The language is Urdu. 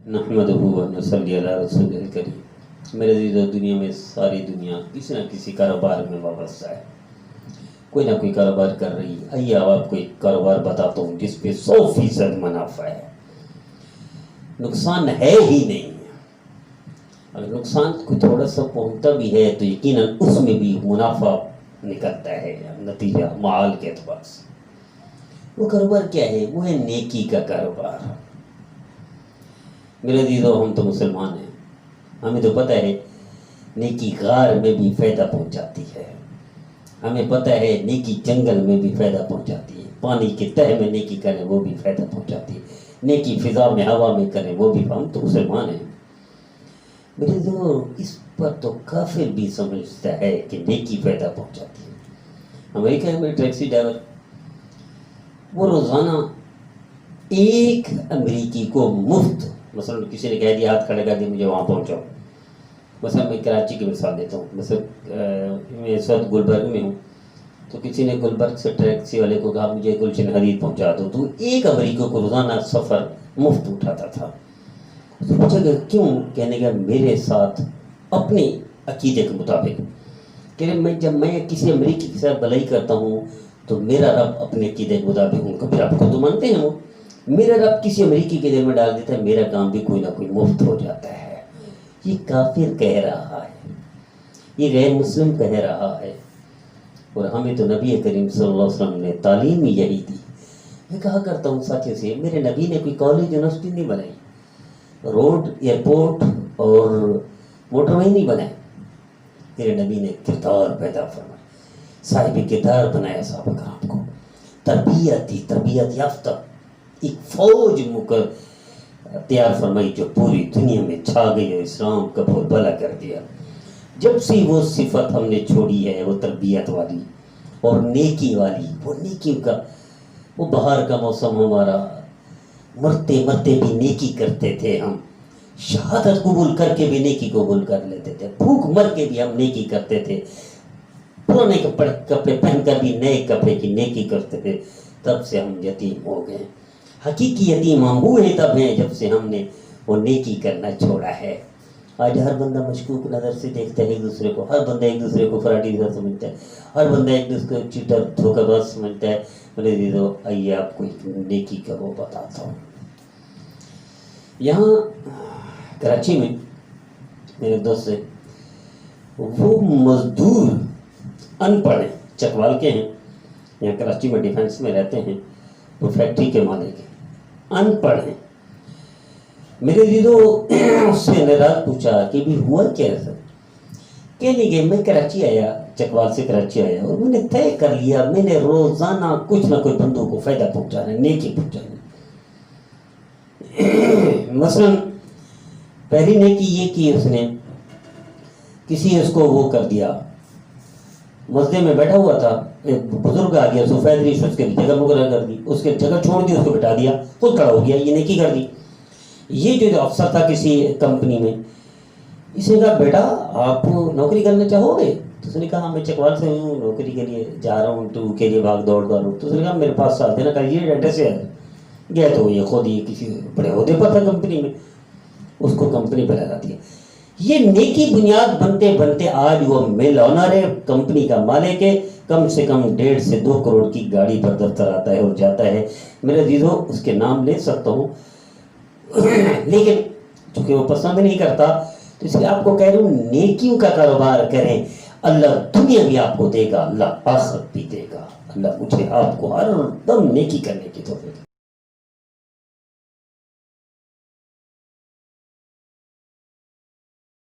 نحمدہ و نصلی علی رسول الکریم۔ میرے عزیزو، دنیا میں ساری دنیا کسی نہ کسی کاروبار میں وابستہ ہے، کوئی نہ کوئی کاروبار کر رہی ہے۔ آئیے آپ کو ایک کاروبار بتاتا ہوں جس پہ 100% منافع ہے، نقصان ہے ہی نہیں۔ اگر نقصان کوئی تھوڑا سا پہنچتا بھی ہے تو یقیناً اس میں بھی منافع نکلتا ہے، نتیجہ معال کے اعتبار سے۔ وہ کاروبار کیا ہے؟ وہ ہے نیکی کا کاروبار۔ میرے عزیزو، ہم تو مسلمان ہیں، ہمیں تو پتہ ہے نیکی غار میں بھی فائدہ پہنچاتی ہے، ہمیں پتہ ہے نیکی جنگل میں بھی فائدہ پہنچاتی ہے، پانی کے تہ میں نیکی کریں وہ بھی فائدہ پہنچاتی ہے، نیکی فضا میں ہوا میں کریں وہ بھی۔ ہم تو مسلمان ہیں۔ میرے عزیزو، اس پر تو کافر بھی سمجھتا ہے کہ نیکی فائدہ پہنچاتی ہے۔ امریکہ میں ٹیکسی ڈرائیور وہ روزانہ ایک امریکی کو مفت، مثلا کسی نے کہہ دیا ہاتھ کھڑے کر دیا مجھے وہاں پہنچاؤ، مثلا میں کراچی کی مثال دیتا ہوں، مثلا میں اس وقت گلبرگ میں ہوں، تو کسی نے گلبرگ سے ٹیکسی والے کو کہا مجھے گلشن حدید پہنچا دو، تو ایک امریکی کو روزانہ سفر مفت اٹھاتا تھا۔ تو پوچھا کہ کیوں؟ کہنے کا میرے ساتھ اپنے عقیدے کے مطابق کہ جب میں کسی امریکی کے ساتھ بھلائی کرتا ہوں تو میرا رب اپنے عقیدے کے مطابق ان کو، رب کو تو مانتے ہیں وہ، میرا رب کسی امریکی کے دل میں ڈال دیتا ہے، میرا کام بھی کوئی نہ کوئی مفت ہو جاتا ہے۔ یہ کافر کہہ رہا ہے، یہ غیر مسلم کہہ رہا ہے، اور ہمیں تو نبی کریم صلی اللہ علیہ وسلم نے تعلیم ہی یہی دی۔ میں کہا کرتا ہوں ساتھیوں سے، میرے نبی نے کوئی کالج یونیورسٹی نہیں بنائی، روڈ ایئرپورٹ اور موٹر وے نہیں بنائے، میرے نبی نے کردار پیدا فرمایا، صاحب کردار بنایا، صحابہ کرام کو تربیت دی، تربیت یافتہ ایک فوج تیار فرمائی جو پوری دنیا میں چھا گئی اور اسلام کا بہت بھلا کر دیا۔ جب سے وہ صفت ہم نے چھوڑی ہے، وہ تربیت والی اور نیکی والی، وہ نیکی کا، وہ بہار کا موسم ہمارا، مرتے مرتے بھی نیکی کرتے تھے ہم، شہادت قبول کر کے بھی نیکی قبول کر لیتے تھے، بھوک مر کے بھی ہم نیکی کرتے تھے، پرانے کپڑے پہن کر بھی نئے کپڑے کی نیکی کرتے تھے۔ تب سے ہم یتیم ہو گئے۔ حقیقی یتیم ہم ہوئے تب ہیں جب سے ہم نے وہ نیکی کرنا چھوڑا ہے۔ آج ہر بندہ مشکوک نظر سے دیکھتا ہے ایک دوسرے کو، ہر بندہ ایک دوسرے کو فراڈی سمجھتا ہے، ہر بندہ ایک دوسرے کو چیٹر دھوکہ باز سمجھتا ہے۔ میرے عزیزو، آئیے آپ کو ایک نیکی کا وہ بتاتا ہوں۔ یہاں کراچی میں میرے دوست سے، وہ مزدور ان پڑھ ہیں، چکوال کے ہیں، یہاں کراچی میں ڈیفینس میں رہتے ہیں، وہ فیکٹری کے مالک ہیں، ان پڑھ ہیں۔ میرے عزیزو، اس سے نے رات پوچھا کہ بھی ہوا کیا ہے سر؟ کہنے گئے میں کراچی آیا، چکوال سے کراچی آیا، اور میں نے طے کر لیا میں نے روزانہ کچھ نہ کوئی بندوں کو فائدہ پہنچانا ہے، نیکی پہنچانا ہے۔ مثلا پہلی نیکی یہ کی، اس نے کسی اس کو وہ کر دیا، مسجد میں بیٹھا ہوا تھا، ایک بزرگ آ گیا، سفید ریش اس کے جگہ مقرر کر دی، اس کے جگہ چھوڑ دی، اس کو بٹھا دیا، خود کھڑا ہو گیا، یہ نیکی کر دی۔ یہ جو افسر تھا کسی کمپنی میں، اس نے کہا بیٹا آپ نوکری کرنا چاہو گے؟ تو اس نے کہا میں چکوال سے ہوں، نوکری کے لیے جا رہا ہوں، تو کے لیے بھاگ دوڑ کر ہوں۔ تو اس نے کہا میرے پاس ساتھ دینا، کہا یہ ایڈریس ہے گیا، تو یہ خود ہی کسی بڑے عہدے پر تھا کمپنی میں، اس کو کمپنی پہ لگا دیا۔ یہ نیکی بنیاد بنتے بنتے آج وہ مل آنر ہے، کمپنی کا مالک ہے، کم سے کم 1.5 سے 2 کروڑ کی گاڑی پر دفتر آتا ہے اور جاتا ہے۔ میرے عزیزو، اس کے نام لے سکتا ہوں لیکن چونکہ وہ پسند نہیں کرتا، تو اس لیے آپ کو کہہ رہا ہوں نیکیوں کا کاروبار کریں، اللہ دنیا بھی آپ کو دے گا، اللہ آخرت بھی دے گا۔ اللہ مجھے آپ کو ہر دم نیکی کرنے کی توفیق۔